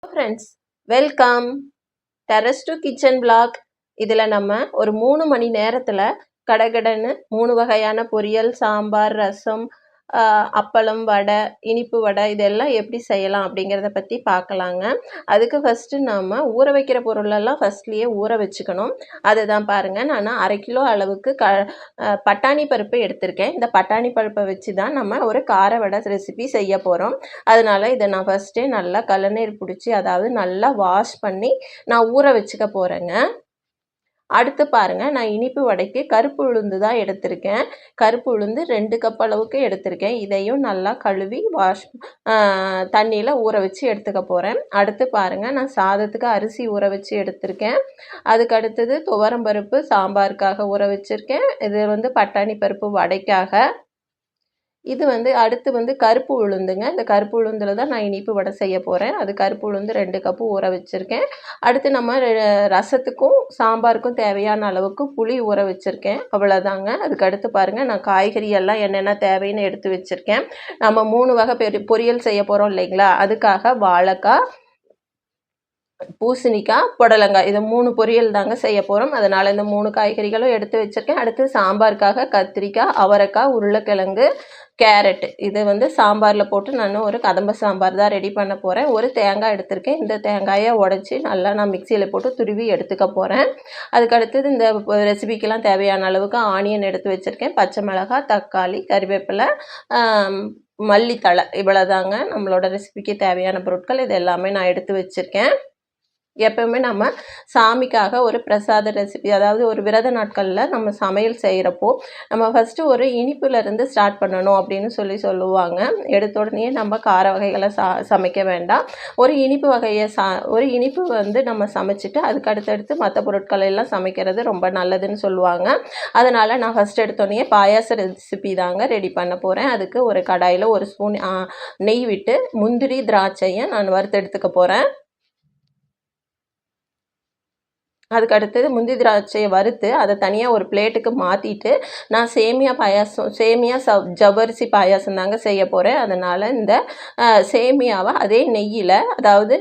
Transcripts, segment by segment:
Friends, welcome terrace to kitchen vlog. இதில் நம்ம ஒரு 3 மணி நேரத்தில் கடகடன்னு 3 வகையான பொரியல், சாம்பார், ரசம், அப்பளம், வடை, இனிப்பு வடை இதெல்லாம் எப்படி செய்யலாம் அப்படிங்கிறத பற்றி பார்க்கலாங்க. அதுக்கு ஃபஸ்ட்டு நம்ம ஊற வைக்கிற பொருளெல்லாம் ஃபஸ்ட்லேயே ஊற வச்சுக்கணும். அதுதான் பாருங்கள், நான் 1/2 கிலோ அளவுக்கு பட்டாணி பருப்பு எடுத்திருக்கேன். இந்த பட்டாணி பருப்பை வச்சு தான் நம்ம ஒரு கார வடை ரெசிபி செய்ய போகிறோம். அதனால் இதை நான் ஃபஸ்ட்டே நல்லா கழுநீர் பிடிச்சி, அதாவது நல்லா வாஷ் பண்ணி நான் ஊற வச்சுக்க போகிறேங்க. அடுத்து பாருங்கள், நான் இனிப்பு வடைக்கு கருப்பு உளுந்து தான் எடுத்திருக்கேன். கருப்பு உளுந்து 2 கப் அளவுக்கு எடுத்திருக்கேன். இதையும் நல்லா கழுவி தண்ணியில் ஊற வச்சு எடுத்துக்க போகிறேன். அடுத்து பாருங்கள், நான் சாதத்துக்கு அரிசி ஊற வச்சு எடுத்திருக்கேன். அதுக்கு அடுத்தது துவரம்பருப்பு சாம்பாருக்காக ஊற வச்சுருக்கேன். இது பட்டாணி பருப்பு வடைக்காக. இது அடுத்து கருப்பு உளுந்துங்க. இந்த கருப்பு உளுந்தில் தான் நான் இனிப்பு வடை செய்ய போகிறேன். அது கருப்பு உளுந்து 2 கப்பு ஊற வச்சுருக்கேன். அடுத்து நம்ம ரசத்துக்கும் சாம்பாருக்கும் தேவையான அளவுக்கு புளி ஊற வச்சுருக்கேன். அவ்வளோதாங்க. அதுக்கு அடுத்து பாருங்கள், நான் காய்கறி எல்லாம் என்னென்ன தேவைன்னு எடுத்து வச்சுருக்கேன். நம்ம 3 வகை பொரியல் செய்ய போகிறோம் இல்லைங்களா, அதுக்காக வாழைக்காய், பூசணிக்காய், புடலங்காய், இது 3 பொரியல் தாங்க செய்ய போகிறோம். அதனால் இந்த 3 காய்கறிகளும் எடுத்து வச்சுருக்கேன். அடுத்து சாம்பாருக்காக கத்திரிக்காய், அவரைக்காய், உருளைக்கிழங்கு, கேரட், இது சாம்பாரில் போட்டு நான் ஒரு கதம்ப சாம்பார் தான் ரெடி பண்ண போகிறேன். ஒரு தேங்காய் எடுத்திருக்கேன். இந்த தேங்காயை உடச்சி நல்லா நான் மிக்சியில் போட்டு துருவி எடுத்துக்க போகிறேன். அதுக்கு அடுத்தது இந்த ரெசிபிக்கெல்லாம் தேவையான அளவுக்கு ஆனியன் எடுத்து வச்சுருக்கேன். பச்சை மிளகாய், தக்காளி, கறிவேப்பிலை, மல்லித்தழை, இவ்வளோதாங்க நம்மளோட ரெசிபிக்கு தேவையான பொருட்கள். இது எல்லாமே நான் எடுத்து வச்சுருக்கேன். எப்பவுமே நம்ம சாமிக்காக ஒரு பிரசாத ரெசிபி, அதாவது ஒரு விரத நாட்களில் நம்ம சமையல் செய்கிறப்போ நம்ம ஃபஸ்ட்டு ஒரு இனிப்புலேருந்து ஸ்டார்ட் பண்ணணும் அப்படின்னு சொல்லுவாங்க. எடுத்த உடனே நம்ம கார வகைகளை சமைக்க வேண்டாம். ஒரு இனிப்பு வகையை ஒரு இனிப்பு நம்ம சமைச்சிட்டு அதுக்கு அடுத்தடுத்து மற்ற பொருட்கள் எல்லாம் சமைக்கிறது ரொம்ப நல்லதுன்னு சொல்லுவாங்க. அதனால் நான் ஃபஸ்ட் எடுத்தோடனே பாயாச ரெசிபி தாங்க ரெடி பண்ண போகிறேன். அதுக்கு ஒரு கடாயில் 1 ஸ்பூன் நெய் விட்டு முந்திரி திராட்சையை நான் வறுத்து எடுத்துக்க போகிறேன். அதுக்கு அடுத்தது முந்திரி திராட்சையை வறுத்து அதை தனியாக ஒரு பிளேட்டுக்கு மாற்றிட்டு நான் ஜவ்வரிசி பாயாசம் தாங்க செய்ய போகிறேன். அதனால் இந்த சேமியாவை அதே நெய்யில், அதாவது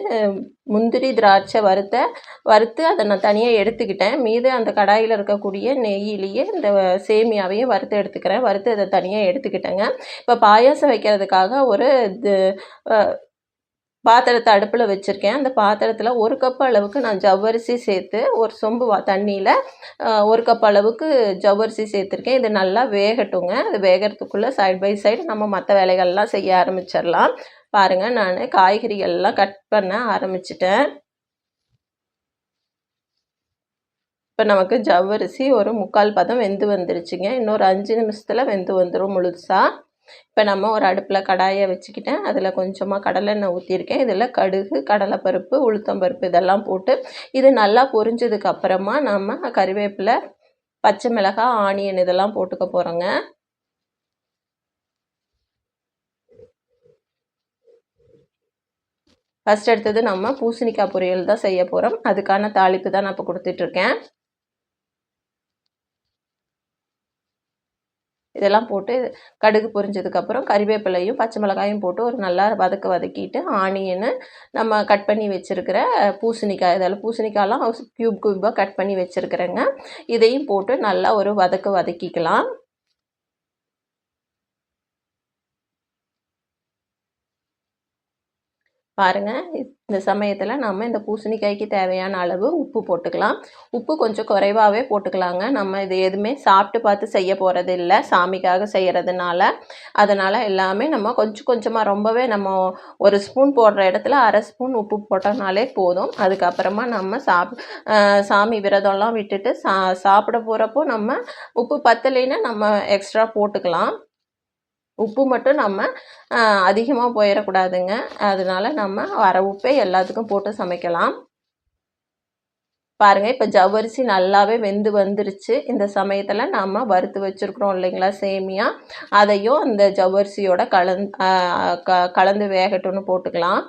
முந்திரி திராட்சை வறுத்து அதை நான் தனியாக எடுத்துக்கிட்டேன். மீது அந்த கடாயில் இருக்கக்கூடிய நெய்யிலேயே இந்த சேமியாவையும் வறுத்து எடுத்துக்கிறேன். வறுத்து அதை தனியாக எடுத்துக்கிட்டேங்க. இப்போ பாயாசம் வைக்கிறதுக்காக ஒரு பாத்திரத்தை அடுப்பில் வச்சுருக்கேன். அந்த பாத்திரத்தில் 1 கப் அளவுக்கு நான் ஜவ்வரிசி சேர்த்து ஒரு சொம்பு தண்ணியில் 1 கப் அளவுக்கு ஜவ்வரிசி சேர்த்துருக்கேன். இது நல்லா வேகட்டுங்க. அது வேகிறதுக்குள்ளே சைட் பை சைடு நம்ம மற்ற வேலைகள்லாம் செய்ய ஆரம்பிச்சிடலாம். பாருங்கள், நான் காய்கறிகள்லாம் கட் பண்ண ஆரம்பிச்சிட்டேன். இப்போ நமக்கு ஜவ்வரிசி ஒரு 3/4 பதம் வெந்து வந்துருச்சுங்க. இன்னொரு 5 நிமிஷத்தில் வெந்து வந்துடும் முழுசாக. இப்போ நம்ம ஒரு அடுப்பில் கடாயை வச்சுக்கிட்டேன். அதில் கொஞ்சமாக கடலெண்ணெய் ஊற்றிருக்கேன். இதில் கடுகு, கடலைப்பருப்பு, உளுத்தம்பருப்பு இதெல்லாம் போட்டு இது நல்லா பொரிஞ்சதுக்கு அப்புறமா நம்ம கறிவேப்பிலை, பச்சை மிளகாய், ஆனியன் இதெல்லாம் போட்டுக்க போகிறோங்க. ஃபஸ்ட் எடுத்தது நம்ம பூசணிக்காய் பொரியல் தான் செய்ய போகிறோம். அதுக்கான தாளிப்பு தான் நான் இப்போ கொடுத்துட்ருக்கேன். இதெல்லாம் போட்டு கடுகு பொரிஞ்சதுக்கப்புறம் கறிவேப்பிலையும் பச்சை மிளகாயும் போட்டு ஒரு நல்லா வதக்கிட்டு ஆனியனு, நம்ம கட் பண்ணி வச்சுருக்கிற பூசணிக்காய், இதெல்லாம் பூசணிக்காயெலாம் க்யூபாக கட் பண்ணி வச்சுருக்கிறேங்க. இதையும் போட்டு நல்லா ஒரு வதக்கிக்கலாம். பாருங்கள், இந்த சமயத்தில் நம்ம இந்த பூசணிக்காய்க்கு தேவையான அளவு உப்பு போட்டுக்கலாம். உப்பு கொஞ்சம் குறைவாகவே போட்டுக்கலாங்க. நம்ம இது எதுவுமே சாப்பிட்டு பார்த்து செய்ய போகிறது இல்லை, சாமிக்காக செய்கிறதுனால. அதனால் எல்லாமே நம்ம கொஞ்சம் கொஞ்சமாக, ரொம்பவே நம்ம 1 ஸ்பூன் போடுற இடத்துல 1/2 ஸ்பூன் உப்பு போட்டோம்னாலே போதும். அதுக்கப்புறமா நம்ம சாமி விரதம்லாம் விட்டுட்டு சாப்பிட போகிறப்போ நம்ம உப்பு பத்தலைன்னா நம்ம எக்ஸ்ட்ரா போட்டுக்கலாம். உப்பு மட்டும் நம்ம அதிகமாக போயிடக்கூடாதுங்க. அதனால நம்ம வர உப்பே எல்லாத்துக்கும் போட்டு சமைக்கலாம். பாருங்கள், இப்போ ஜவ்வரிசி நல்லாவே வெந்து வந்துருச்சு. இந்த சமயத்தில் நம்ம வறுத்து வச்சுருக்குறோம் இல்லைங்களா சேமியா, அதையும் அந்த ஜவ்வரிசியோட கலந்து வேகட்டும்னு போட்டுக்கலாம்.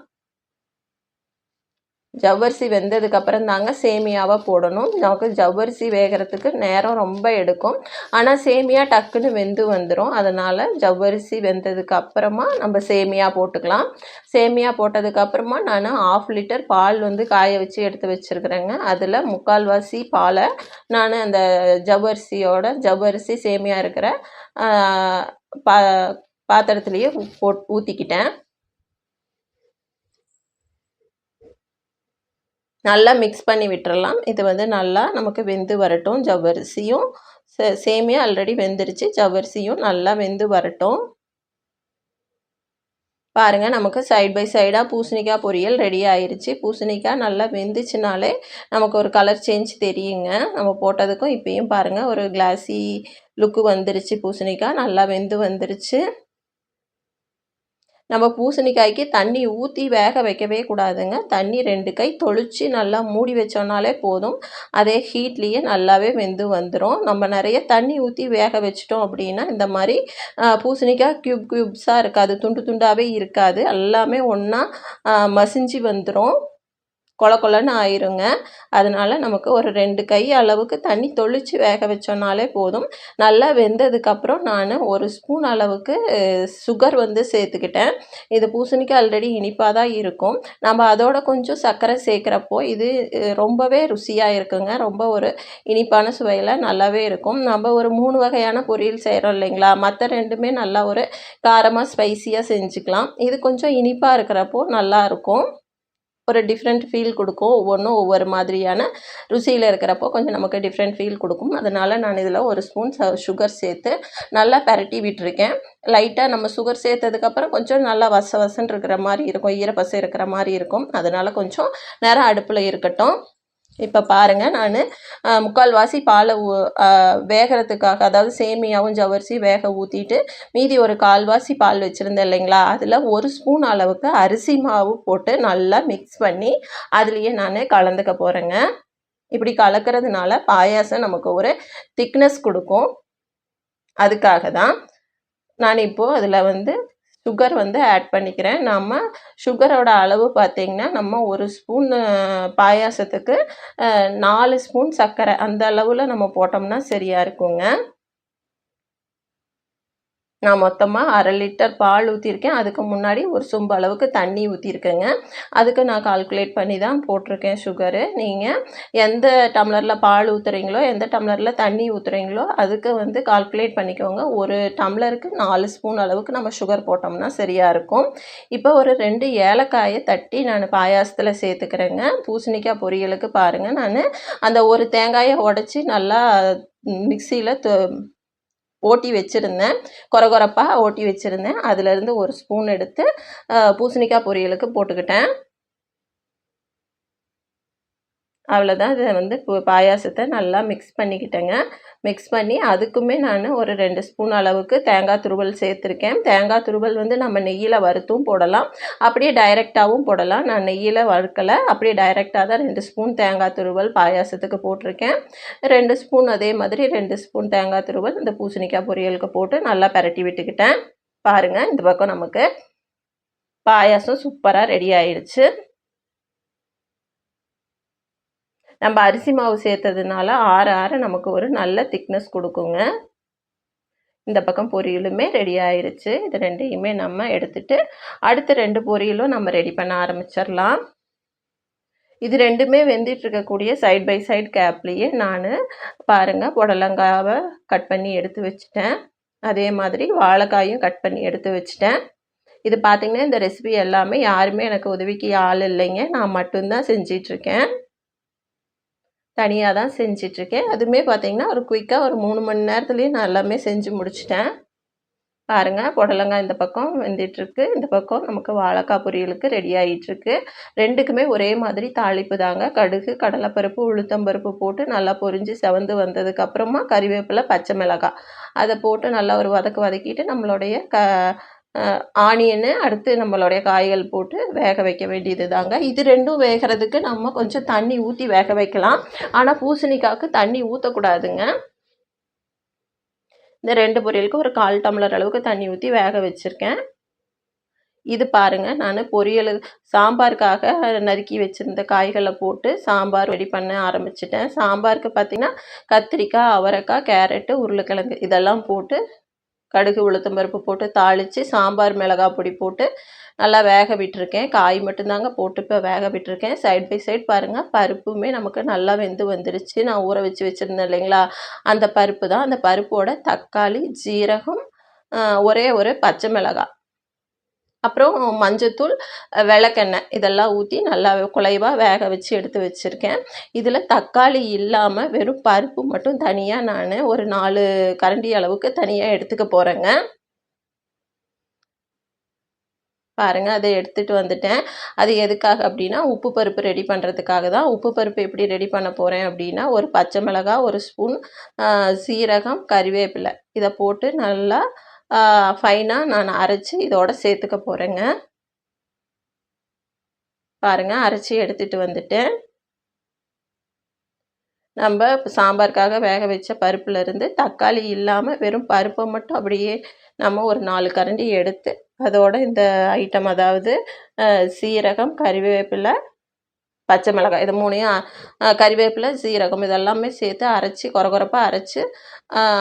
ஜவ்வரிசி வெந்ததுக்கப்புறம் தாங்க சேமியாவை போடணும். நமக்கு ஜவ்வரிசி வேகிறதுக்கு நேரம் ரொம்ப எடுக்கும். ஆனால் சேமியா டக்குன்னு வெந்து வந்துடும். அதனால் ஜவ்வரிசி வெந்ததுக்கு அப்புறமா நம்ம சேமியா போட்டுக்கலாம். சேமியா போட்டதுக்கப்புறமா நான் 1/2 லிட்டர் பால் வந்து காய வச்சு எடுத்து வச்சுருக்குறேங்க. அதில் 3/4 பாலை நான் அந்த ஜவ்வரிசி சேமியா இருக்கிற பா பாத்திரத்துலேயே ஊற்றிக்கிட்டேன். நல்லா மிக்ஸ் பண்ணி விட்டுறலாம். இது வந்து நல்லா நமக்கு வெந்து வரட்டும். ஜவ்வரிசியும் சேமியா ஆல்ரெடி வெந்துருச்சு. ஜவ்வரிசியும் நல்லா வெந்து வரட்டும். பாருங்கள், நமக்கு சைட் பை சைடாக பூசணிக்காய் பொரியல் ரெடி ஆயிடுச்சு. பூசணிக்காய் நல்லா வெந்துச்சுனாலே நமக்கு ஒரு கலர் சேஞ்ச் தெரியுங்க. நம்ம போட்டதுக்கும் இப்பயும் பாருங்கள் ஒரு கிளாஸி லுக்கு வந்துருச்சு. பூசணிக்காய் நல்லா வெந்து வந்துருச்சு. நம்ம பூசணிக்காய்க்கு தண்ணி ஊற்றி வேக வைக்கவே கூடாதுங்க. தண்ணி 2 கை தொளிச்சு நல்லா மூடி வச்சோன்னாலே போதும். அதே ஹீட்லேயே நல்லாவே வெந்து வந்துடும். நம்ம நிறைய தண்ணி ஊற்றி வேக வச்சிட்டோம் அப்படின்னா இந்த மாதிரி பூசணிக்காய் க்யூப்ஸாக இருக்காது, துண்டு துண்டாகவே இருக்காது. எல்லாமே ஒன்றா மசிஞ்சு வந்துடும், கொல கொலன்னு ஆயிருங்க. அதனால் நமக்கு ஒரு 2 கை அளவுக்கு தண்ணி தொளிச்சு வேக வச்சோன்னாலே போதும். நல்லா வெந்ததுக்கப்புறம் நான் 1 ஸ்பூன் அளவுக்கு சுகர் வந்து சேர்த்துக்கிட்டேன். இது பூசணிக்காய் ஆல்ரெடி இனிப்பாக தான் இருக்கும். நம்ம அதோட கொஞ்சம் சர்க்கரை சேர்க்குறப்போ இது ரொம்பவே ருசியாக இருக்குங்க. ரொம்ப ஒரு இனிப்பான சுவையில் நல்லாவே இருக்கும். நம்ம ஒரு 3 வகையான பொரியல் செய்கிறோம் இல்லைங்களா, மற்ற 2மே நல்லா ஒரு காரமாக ஸ்பைஸியாக செஞ்சுக்கலாம். இது கொஞ்சம் இனிப்பாக இருக்கிறப்போ நல்லாயிருக்கும். ஒரு டிஃப்ரெண்ட் ஃபீல் கொடுக்கும். ஒவ்வொன்றும் ஒவ்வொரு மாதிரியான ருசியில் இருக்கிறப்போ கொஞ்சம் நமக்கு டிஃப்ரெண்ட் ஃபீல் கொடுக்கும். அதனால் நான் இதில் 1 ஸ்பூன் சுகர் சேர்த்து நல்லா பரட்டி விட்டுருக்கேன். லைட்டாக நம்ம சுகர் சேர்த்ததுக்கப்புறம் கொஞ்சம் நல்லா வசன்னு இருக்கிற மாதிரி இருக்கும், ஈரப்பசை இருக்கிற மாதிரி இருக்கும். அதனால் கொஞ்சம் நேரம் அடுப்பில் இருக்கட்டும். இப்போ பாருங்கள், நான் 3/4 பாலை வேகிறதுக்காக, அதாவது சேமியாவும் ஜவ்வரிசி வேக ஊற்றிட்டு மீதி ஒரு 1/4 பால் வச்சுருந்தேன் இல்லைங்களா, அதில் 1 ஸ்பூன் அளவுக்கு அரிசி மாவு போட்டு நல்லா மிக்ஸ் பண்ணி அதுலேயே நான் கலந்துக்க போகிறேங்க. இப்படி கலக்கிறதுனால பாயாசம் நமக்கு ஒரு திக்னஸ் கொடுக்கும். அதுக்காக தான் நான் இப்போது அதில் வந்து சுகர் வந்து ஆட் பண்ணிக்கிறேன். நம்ம சுகரோட அளவு பார்த்திங்கன்னா நம்ம 1 ஸ்பூன் பாயாசத்துக்கு 4 ஸ்பூன் சர்க்கரை அந்த அளவில் நம்ம போட்டோம்னா சரியாக இருக்குங்க. நான் மொத்தமாக 1/2 லிட்டர் பால் ஊற்றிருக்கேன். அதுக்கு முன்னாடி 1 சொம்பு அளவுக்கு தண்ணி ஊற்றிருக்கேங்க. அதுக்கு நான் கால்குலேட் பண்ணி தான் போட்டிருக்கேன் சுகரு. நீங்கள் எந்த டம்ளரில் பால் ஊற்றுறீங்களோ, எந்த டம்ளரில் தண்ணி ஊற்றுறீங்களோ அதுக்கு வந்து கால்குலேட் பண்ணிக்கோங்க. 1 டம்ளருக்கு 4 ஸ்பூன் அளவுக்கு நம்ம சுகர் போட்டோம்னா சரியாக இருக்கும். இப்போ ஒரு 2 ஏலக்காயை தட்டி நான் பாயாசத்தில் சேர்த்துக்கிறேங்க. பூசணிக்காய் பொரியலுக்கு பாருங்கள், நான் அந்த ஒரு தேங்காயை உடச்சி நல்லா மிக்சியில் ஓட்டி வச்சுருந்தேன், கொரகொரப்பாக ஓட்டி வச்சுருந்தேன். அதிலேருந்து 1 ஸ்பூன் எடுத்து பூசணிக்காய் பொரியலுக்கு போட்டுக்கிட்டேன். அவ்வளோதான். இதை வந்து பாயாசத்தை நல்லா மிக்ஸ் பண்ணிக்கிட்டேங்க. மிக்ஸ் பண்ணி அதுக்குமே நான் ஒரு 2 ஸ்பூன் அளவுக்கு தேங்காய் துருவல் சேர்த்துருக்கேன். தேங்காய் துருவல் வந்து நம்ம நெய்யில் வறுத்தும் போடலாம், அப்படியே டைரெக்டாகவும் போடலாம். நான் நெய்யில் வறுக்கலை, அப்படியே டைரெக்டாக தான் 2 ஸ்பூன் தேங்காய் துருவல் பாயாசத்துக்கு போட்டிருக்கேன். 2 ஸ்பூன் அதே மாதிரி 2 ஸ்பூன் தேங்காய் துருவல் இந்த பூசணிக்காய் பொரியலுக்கு போட்டு நல்லா பரட்டி விட்டுக்கிட்டேன். பாருங்கள், இந்த பக்கம் நமக்கு பாயாசம் சூப்பராக ரெடி ஆயிடுச்சு. நம்ம அரிசி மாவு சேர்த்ததுனால ஆற நமக்கு ஒரு நல்ல திக்னஸ் கொடுக்குங்க. இந்த பக்கம் பொரியலுமே ரெடி ஆயிடுச்சு. இது 2யுமே நம்ம எடுத்துட்டு அடுத்த 2 பொரியலும் நம்ம ரெடி பண்ண ஆரம்பிச்சிடலாம். இது 2மே வெந்துட்டு இருக்கக்கூடிய சைட் பை சைட் கேப்லேயே நான் பாருங்கள் புடலங்காவை கட் பண்ணி எடுத்து வச்சுட்டேன். அதே மாதிரி வாழைக்காயும் கட் பண்ணி எடுத்து வச்சுட்டேன். இது பார்த்திங்கன்னா இந்த ரெசிபி எல்லாமே யாருமே எனக்கு உதவிக்கு ஆள் இல்லைங்க, நான் மட்டும்தான் செஞ்சிட்ருக்கேன். தனியாக தான் செஞ்சிட்ருக்கேன். அதுவுமே பார்த்திங்கன்னா ஒரு குயிக்காக ஒரு 3 மணி நேரத்துலேயே நான் எல்லாமே செஞ்சு முடிச்சிட்டேன். பாருங்கள், புடலங்காய் இந்த பக்கம் வெந்துட்டுருக்கு, இந்த பக்கம் நமக்கு வாழைக்காய் பொரியலுக்கு ரெடி ஆகிட்டுருக்கு. 2க்குமே ஒரே மாதிரி தாளிப்பு தாங்க. கடுகு, கடலைப்பருப்பு, உளுத்தம்பருப்பு போட்டு நல்லா பொரிஞ்சு செவந்து வந்ததுக்கப்புறமா கறிவேப்பிலை, பச்சை மிளகாய் அதை போட்டு நல்லா ஒரு வதக்கிட்டு நம்மளுடைய ஆனியனு அடுத்து நம்மளுடைய காய்கள் போட்டு வேக வைக்க வேண்டியது தாங்க. இது 2ம் வேகிறதுக்கு நம்ம கொஞ்சம் தண்ணி ஊற்றி வேக வைக்கலாம். ஆனால் பூசணிக்காய்க்கு தண்ணி ஊற்றக்கூடாதுங்க. இந்த 2 பொரியலுக்கு ஒரு 1/4 டம்ளர் அளவுக்கு தண்ணி ஊற்றி வேக வச்சுருக்கேன். இது பாருங்க நான் பொரியல் சாம்பாருக்காக நறுக்கி வச்சுருந்த காய்களை போட்டு சாம்பார் ரெடி பண்ண ஆரம்பிச்சிட்டேன். சாம்பாருக்கு பார்த்திங்கன்னா கத்திரிக்காய், அவரைக்காய், கேரட்டு, உருளைக்கிழங்கு இதெல்லாம் போட்டு கடுகு உளுத்தம்பருப்பு போட்டு தாளித்து சாம்பார் மிளகாய் பொடி போட்டு நல்லா வேக விட்டுருக்கேன். காய் மட்டும்தாங்க போட்டு இப்போ வேக விட்டுருக்கேன். சைட் பை சைட் பாருங்கள், பருப்புமே நமக்கு நல்லா வெந்து வந்துருச்சு. நான் ஊற வச்சு வச்சுருந்தேன் இல்லைங்களா, அந்த பருப்பு தான். அந்த பருப்போட தக்காளி, ஜீரகம், ஒரே ஒரு பச்சை மிளகாய், அப்புறம் மஞ்சத்தூள், விளக்கெண்ணெய் இதெல்லாம் ஊற்றி நல்லா குழைவாக வேக வச்சு எடுத்து வச்சுருக்கேன். இதில் தக்காளி இல்லாமல் வெறும் பருப்பு மட்டும் தனியாக நான் ஒரு 4 கரண்டி அளவுக்கு தனியாக எடுத்துக்க போகிறேங்க. பாருங்கள், அதை எடுத்துகிட்டு வந்துட்டேன். அது எதுக்காக அப்படின்னா உப்பு பருப்பு ரெடி பண்ணுறதுக்காக தான். உப்பு பருப்பு எப்படி ரெடி பண்ண போகிறேன் அப்படின்னா, ஒரு பச்சை மிளகாய், ஒரு ஸ்பூன் சீரகம், கறிவேப்பிலை இதை போட்டு நல்லா ஃபைனாக நான் அரைச்சி இதோட சேர்த்துக்க போகிறேங்க. பாருங்கள், அரைச்சி எடுத்துகிட்டு வந்துட்டேன். நம்ம சாம்பாருக்காக வேக வச்ச பருப்புலேருந்து தக்காளி இல்லாமல் வெறும் பருப்பை மட்டும் அப்படியே நம்ம ஒரு 4 கரண்டி எடுத்து அதோட இந்த ஐட்டம், அதாவது சீரகம், கறிவேப்பிலை, பச்சை மிளகாய் இது 3யும் கறிவேப்பிலை, சீரகம் இதெல்லாமே சேர்த்து அரைச்சி கொரகொரப்பாக அரைச்சி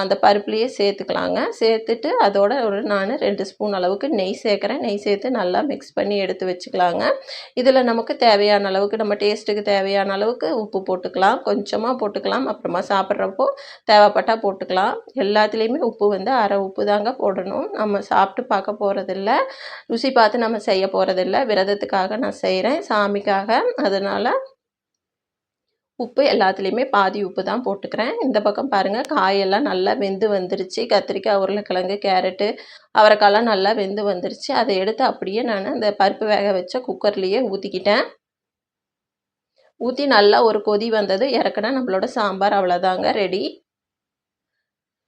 அந்த பருப்புலேயே சேர்த்துக்கலாங்க. சேர்த்துட்டு அதோட நான் 2 ஸ்பூன் அளவுக்கு நெய் சேர்க்குறேன். நெய் சேர்த்து நல்லா மிக்ஸ் பண்ணி எடுத்து வச்சுக்கலாங்க. இதில் நமக்கு தேவையான அளவுக்கு, நம்ம டேஸ்ட்டுக்கு தேவையான அளவுக்கு உப்பு போட்டுக்கலாம். கொஞ்சமாக போட்டுக்கலாம். அப்புறமா சாப்பிட்றப்போ தேவைப்பட்டால் போட்டுக்கலாம். எல்லாத்துலேயுமே உப்பு வந்து அரை உப்பு தாங்க போடணும். நம்ம சாப்பிட்டு பார்க்க போகிறதில்ல, ருசி பார்த்து நம்ம செய்ய போகிறதில்ல. விரதத்துக்காக நான் செய்கிறேன், சாமிக்காக. அதனால் உப்பு எல்லாத்துலேயுமே பாதி உப்பு தான் போட்டுக்கிறேன். இந்த பக்கம் பாருங்கள், காயெல்லாம் நல்லா வெந்து வந்துருச்சு. கத்திரிக்காய், உருளைக்கிழங்கு, கேரட்டு, அவரைக்காய்லாம் நல்லா வெந்து வந்துருச்சு. அதை எடுத்து அப்படியே நான் அந்த பருப்பு வேக வச்ச குக்கர்லேயே ஊற்றிக்கிட்டேன். ஊற்றி நல்லா ஒரு கொதி வந்தது இறக்குனா நம்மளோட சாம்பார் அவ்வளோதாங்க ரெடி.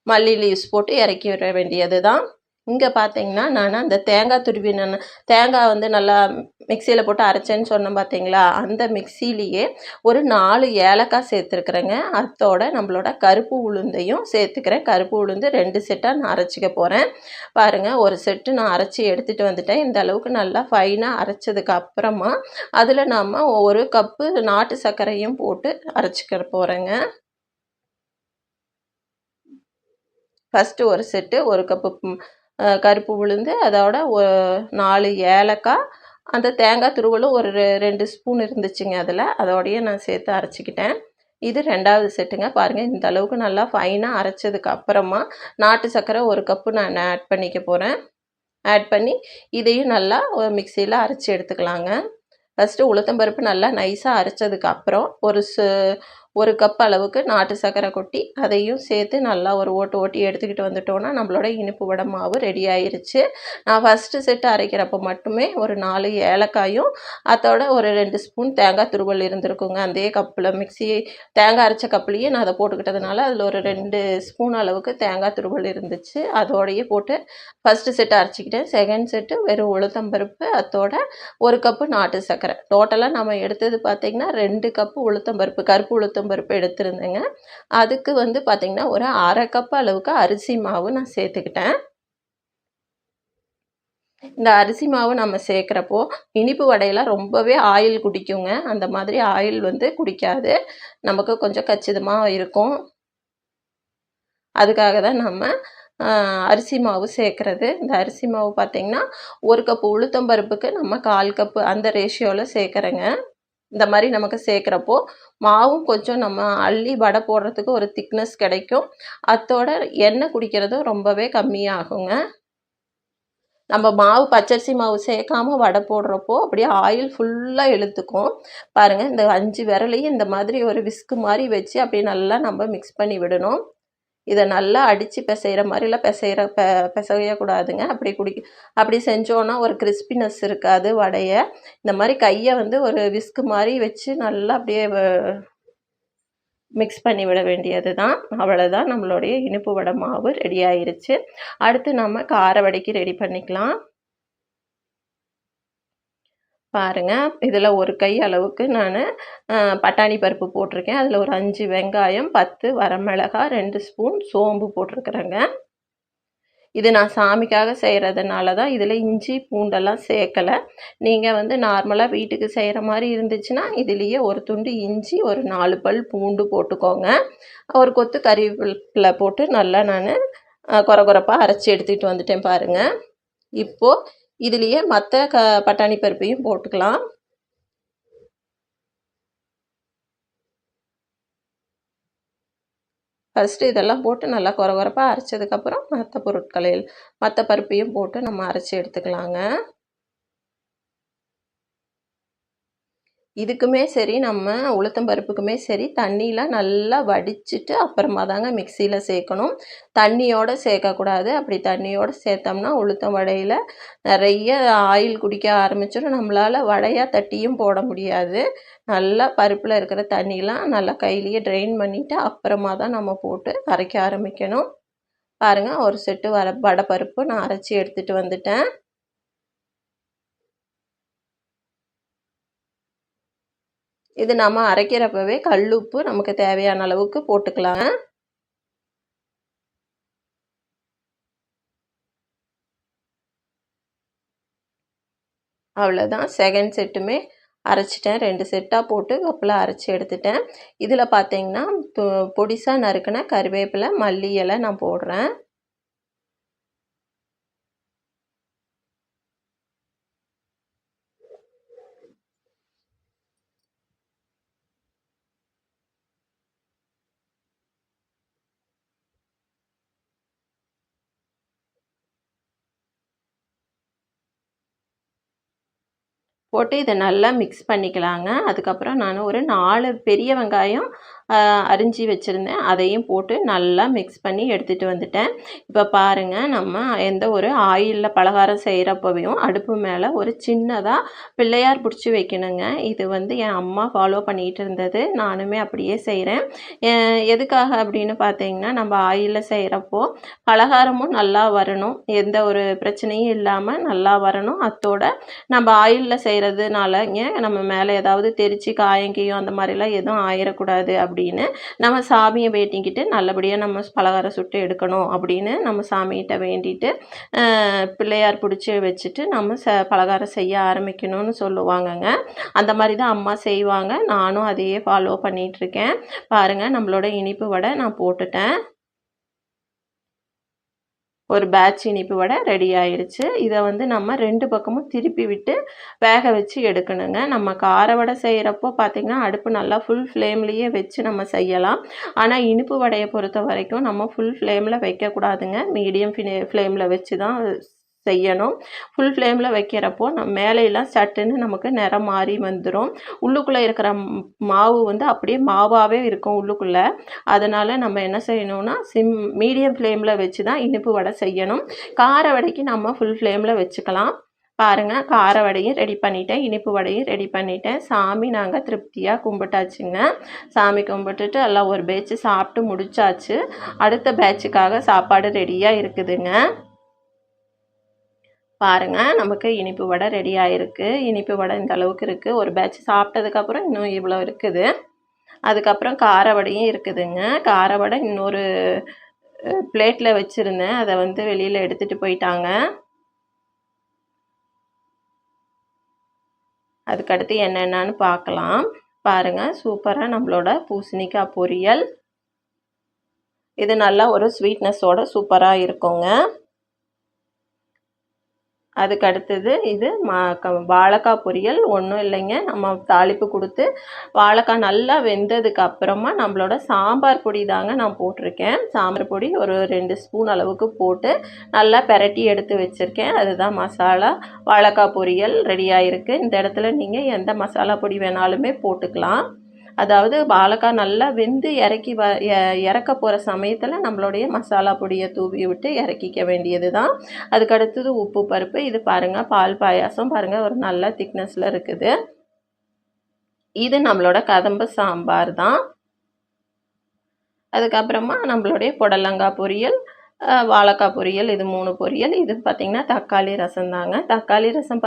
மல்லி லீவ்ஸ் போட்டு இறக்கி விட வேண்டியது தான். இங்கே பார்த்தீங்கன்னா நான் அந்த தேங்காய் துருவி, நான் தேங்காய் வந்து நல்லா மிக்சியில் போட்டு அரைச்சேன்னு சொன்னேன் பார்த்தீங்களா, அந்த மிக்சிலேயே ஒரு 4 ஏலக்காய் சேர்த்துருக்குறேங்க. அதோட நம்மளோட கருப்பு உளுந்தையும் சேர்த்துக்கிறேன். கருப்பு உளுந்து 2 செட்டாக நான் அரைச்சிக்க போகிறேன். பாருங்கள், ஒரு செட்டு நான் அரைச்சி எடுத்துகிட்டு வந்துட்டேன். இந்த அளவுக்கு நல்லா ஃபைனாக அரைச்சதுக்கு அப்புறமா அதில் நம்ம 1 கப்பு நாட்டு சர்க்கரையும் போட்டு அரைச்சிக்க போகிறேங்க. ஃபஸ்ட்டு ஒரு செட்டு 1 கப்பு கருப்பு உளுந்து, அதோட 4 ஏலக்காய், அந்த தேங்காய் துருவலும் ஒரு 2 ஸ்பூன் இருந்துச்சுங்க அதில், அதோடையே நான் சேர்த்து அரைச்சிக்கிட்டேன். இது 2வது செட்டுங்க. பாருங்கள், இந்த அளவுக்கு நல்லா ஃபைனாக அரைச்சதுக்கு அப்புறமா நாட்டு சர்க்கரை 1 கப்பு நான் ஆட் பண்ணிக்க போகிறேன். ஆட் பண்ணி இதையும் நல்லா மிக்சியில் அரைச்சி எடுத்துக்கலாங்க. ஃபஸ்ட்டு உளுத்தம்பருப்பு நல்லா நைஸாக அரைச்சதுக்கு அப்புறம் ஒரு கப் அளவுக்கு நாட்டு சர்க்கரை கொட்டி அதையும் சேர்த்து நல்லா ஒரு ஓட்டு ஓட்டி எடுத்துக்கிட்டு வந்துட்டோன்னா நம்மளோட இனிப்பு வடை மாவு ரெடி ஆயிருச்சு. நான் ஃபஸ்ட்டு செட்டு அரைக்கிறப்போ மட்டுமே ஒரு 4 ஏலக்காயும் அதோட ஒரு 2 ஸ்பூன் தேங்காய் துருவல் இருந்திருக்குங்க. அதே கப்பில் தேங்காய் அரைச்ச கப்புலேயே நான் அதை போட்டுக்கிட்டதுனால அதில் ஒரு 2 ஸ்பூன் அளவுக்கு தேங்காய் துருவல் இருந்துச்சு. அதோடையே போட்டு ஃபஸ்ட்டு செட்டு அரைச்சிக்கிட்டேன். செகண்ட் செட்டு வெறும் உளுத்தம்பருப்பு, அதோட 1 கப்பு நாட்டு சர்க்கரை. டோட்டலாக நம்ம எடுத்தது பார்த்திங்கன்னா 2 கப்பு உளுத்தம்பருப்பு, கருப்பு உளுத்தம்பருப்பு எடுத்திருந்தேங்க. அதுக்கு வந்து பார்த்திங்கன்னா ஒரு 1/2 கப்பு அளவுக்கு அரிசி மாவு நான் சேர்த்துக்கிட்டேன். இந்த அரிசி மாவு நம்ம சேர்க்குறப்போ இனிப்பு வடையெல்லாம் ரொம்பவே ஆயில் குடிக்குங்க. அந்த மாதிரி ஆயில் வந்து குடிக்காது, நமக்கு கொஞ்சம் கச்சிதமாக இருக்கும். அதுக்காக தான் நம்ம அரிசி மாவு சேர்க்குறது. இந்த அரிசி மாவு பார்த்திங்கன்னா 1 கப்பு உளுத்தம்பருப்புக்கு நம்ம 1/4 கப்பு அந்த ரேஷியோவில் சேர்க்குறேங்க. இந்த மாதிரி நமக்கு சேர்க்குறப்போ மாவும் கொஞ்சம் நம்ம அள்ளி வடை போடுறதுக்கு ஒரு திக்னஸ் கிடைக்கும். அதோட எண்ணெய் குடிக்கிறதும் ரொம்பவே கம்மியாகுங்க. நம்ம மாவு பச்சரிசி மாவு சேர்க்காம வடை போடுறப்போ அப்படியே ஆயில் ஃபுல்லாக இழுத்துக்கும். பாருங்கள், இந்த 5 விரலையும் இந்த மாதிரி ஒரு விஸ்கு மாதிரி வச்சு அப்படியே நல்லா நம்ம மிக்ஸ் பண்ணி விடணும். இதை நல்லா அடித்து பிசைகிற மாதிரிலாம் பிசையக்கூடாதுங்க. அப்படி செஞ்சோன்னா ஒரு கிறிஸ்பினஸ் இருக்காது வடையை. இந்த மாதிரி கையை வந்து ஒரு விஸ்கு மாதிரி வச்சு நல்லா அப்படியே மிக்ஸ் பண்ணி விட வேண்டியது தான். அவ்வளோதான், நம்மளுடைய இனிப்பு வடை மாவு ரெடி ஆயிருச்சு. அடுத்து நம்ம கார வடைக்கு ரெடி பண்ணிக்கலாம். பாருங்கள், இதில் ஒரு கை அளவுக்கு நான் பட்டாணி பருப்பு போட்டிருக்கேன். அதில் ஒரு 5 வெங்காயம், 10 வரமிளகாய், 2 ஸ்பூன் சோம்பு போட்டிருக்கிறேங்க. இது நான் சாமிக்காக செய்கிறதுனால தான் இதில் இஞ்சி பூண்டெல்லாம் சேர்க்கலை. நீங்கள் வந்து நார்மலாக வீட்டுக்கு செய்கிற மாதிரி இருந்துச்சுன்னா இதுலேயே ஒரு துண்டு இஞ்சி, ஒரு 4 பல் பூண்டு போட்டுக்கோங்க. ஒரு கொத்து கறிவேப்பிலை போட்டு நல்லா நான் கொரகொரப்பாக அரைச்சி எடுத்துகிட்டு வந்துட்டேன் பாருங்கள். இப்போது இதுலேயே மற்ற பட்டாணி பருப்பையும் போட்டுக்கலாம். ஃபஸ்ட்டு இதெல்லாம் போட்டு நல்லா கொரகொரப்பாக அரைச்சதுக்கப்புறம் மற்ற பருப்பையும் போட்டு நம்ம அரைச்சி எடுத்துக்கலாங்க. இதுக்குமே சரி, நம்ம உளுத்தம் பருப்புக்குமே சரி, தண்ணியெலாம் நல்லா வடிச்சிட்டு அப்புறமா தாங்க மிக்சியில் சேர்க்கணும். தண்ணியோடு சேர்க்கக்கூடாது. அப்படி தண்ணியோடு சேர்த்தோம்னா உளுத்தம் வடையில் நிறைய ஆயில் குடிக்க ஆரம்பிச்சிடும். நம்மளால் வடையாக தட்டியும் போட முடியாது. நல்லா பருப்பில் இருக்கிற தண்ணியெலாம் நல்லா கையிலேயே ட்ரெயின் பண்ணிவிட்டு அப்புறமா தான் நம்ம போட்டு அரைக்க ஆரம்பிக்கணும். பாருங்கள், ஒரு செட்டு வடை பருப்பு நான் அரைச்சி எடுத்துகிட்டு வந்துட்டேன். இது நம்ம அரைக்கிறப்பவே கல்லுப்பு நமக்கு தேவையான அளவுக்கு போட்டுக்கலாம். அவ்வளோதான், செகண்ட் செட்டுமே அரைச்சிட்டேன். 2 செட்டாக போட்டு கப்பில் அரைச்சி எடுத்துட்டேன். இதில் பார்த்தீங்கன்னா பொடிசாக நறுக்கின கறிவேப்பிலை, மல்லி இலை நான் போடுறேன். போட்டு இதை நல்லா மிக்ஸ் பண்ணிக்கலாங்க. அதுக்கப்புறம் நான் ஒரு 4 பெரிய வெங்காயம் அரிஞ்சு வச்சுருந்தேன். அதையும் போட்டு நல்லா மிக்ஸ் பண்ணி எடுத்துகிட்டு வந்துட்டேன். இப்போ பாருங்கள், நம்ம எந்த ஒரு ஆயிலில் பலகாரம் செய்கிறப்பவையும் அடுப்பு மேலே ஒரு சின்னதாக பிள்ளையார் பிடிச்சி வைக்கணுங்க. இது வந்து என் அம்மா ஃபாலோ பண்ணிகிட்டு இருந்தது. நானுமே அப்படியே செய்கிறேன். எதுக்காக அப்படின்னு பார்த்தீங்கன்னா, நம்ம ஆயிலில் செய்கிறப்போ பலகாரமும் நல்லா வரணும், எந்த ஒரு பிரச்சனையும் இல்லாமல் நல்லா வரணும். அத்தோட நம்ம ஆயிலில் செய்கிறதுனாலங்க நம்ம மேலே ஏதாவது தெரிச்சு காயங்கியும் அந்த மாதிரிலாம் எதுவும் ஆயிடக்கூடாது அப்படின்னு நம்ம சாமியை வேண்டிக்கிட்டு நல்லபடியாக நம்ம பலகாரம் சுட்டு எடுக்கணும் அப்படின்னு நம்ம சாமிகிட்ட வேண்டிட்டு பிள்ளையார் பிடிச்சி வச்சுட்டு நம்ம பலகாரம் செய்ய ஆரம்பிக்கணும்னு சொல்லுவாங்கங்க. அந்த மாதிரி தான் அம்மா செய்வாங்க. நானும் அதையே ஃபாலோ பண்ணிகிட்ருக்கேன். பாருங்கள், நம்மளோட இனிப்பு வடை நான் போட்டுட்டேன். ஒரு பேட்ச் இனிப்பு வடை ரெடி ஆயிடுச்சு. இதை வந்து நம்ம 2 பக்கமும் திருப்பி விட்டு வேக வச்சு எடுக்கணுங்க. நம்ம கார வடை செய்கிறப்போ பார்த்திங்கன்னா அடுப்பு நல்லா ஃபுல் ஃப்ளேம்லேயே வச்சு நம்ம செய்யலாம். ஆனால் இனிப்பு வடையை பொறுத்த வரைக்கும் நம்ம ஃபுல் ஃப்ளேமில் வைக்கக்கூடாதுங்க. மீடியம் ஃப்ளேமில் வச்சு தான் செய்யணும். ஃபுல் ஃப்ளேமில் வைக்கிறப்போ மேலையெல்லாம் சட்டுன்னு நமக்கு நிறம் மாறி வந்துடும். உள்ளுக்குள்ளே இருக்கிற மாவு வந்து அப்படியே மாவாகவே இருக்கும் உள்ளுக்குள்ளே. அதனால் நம்ம என்ன செய்யணும்னா மீடியம் ஃப்ளேமில் வச்சு தான் இனிப்பு வடை செய்யணும். கார வடைக்கு நம்ம ஃபுல் ஃப்ளேமில் வச்சுக்கலாம். பாருங்கள், கார வடையும் ரெடி பண்ணிட்டேன், இனிப்பு வடையும் ரெடி பண்ணிட்டேன். சாமி நாங்கள் திருப்தியாக கும்பிட்டாச்சுங்க. சாமி கும்பிட்டுட்டு எல்லாம் ஒரு பேட்ச் சாப்பிட்டு முடிச்சாச்சு. அடுத்த பேட்சுக்காக சாப்பாடு ரெடியாக இருக்குதுங்க. பாருங்கள், நமக்கு இனிப்பு வடை ரெடி ஆகிருக்கு. இனிப்பு வடை இந்த அளவுக்கு இருக்குது. ஒரு பேட்ச் சாப்பிட்டதுக்கப்புறம் இன்னும் இவ்வளோ இருக்குது. அதுக்கப்புறம் கார வடையும் இருக்குதுங்க. கார வடை இன்னொரு பிளேட்டில் வச்சுருந்தேன். அதை வந்து வெளியில் எடுத்துகிட்டு போயிட்டாங்க. அதுக்கடுத்து என்னென்னு பார்க்கலாம். பாருங்கள், சூப்பராக நம்மளோட பூசணிக்காய் பொரியல். இது நல்லா ஒரு ஸ்வீட்னஸோட சூப்பராக இருக்குங்க. அதுக்கு அடுத்தது இது வாழைக்காய் பொரியல். ஒன்றும் இல்லைங்க, நம்ம தாளிப்பு கொடுத்து வாழைக்காய் நல்லா வெந்ததுக்கு அப்புறமா நம்மளோட சாம்பார் பொடி தாங்க நான் போட்டிருக்கேன். சாம்பார் பொடி ஒரு 2 ஸ்பூன் அளவுக்கு போட்டு நல்லா பெரட்டி எடுத்து வச்சுருக்கேன். அதுதான் மசாலா. வாழைக்காய் பொரியல் ரெடியாக இருக்குது. இந்த இடத்துல நீங்கள் எந்த மசாலா பொடி வேணாலுமே போட்டுக்கலாம். அதாவது வாழைக்காய் நல்லா வெந்து இறக்க போகிற சமயத்தில் நம்மளுடைய மசாலா பொடியை தூவி விட்டு இறக்கிக்க வேண்டியது தான். அதுக்கடுத்தது உப்பு பருப்பு. இது பாருங்கள், பால் பாயாசம் பாருங்கள், ஒரு நல்ல திக்னஸில் இருக்குது. இது நம்மளோட கதம்பு சாம்பார் தான். அதுக்கப்புறமா நம்மளுடைய புடலங்காய் பொரியல், வாழைக்காய் பொரியல், இது 3 பொரியல். இது பார்த்திங்கன்னா தக்காளி ரசம் தாங்க. தக்காளி ரசம்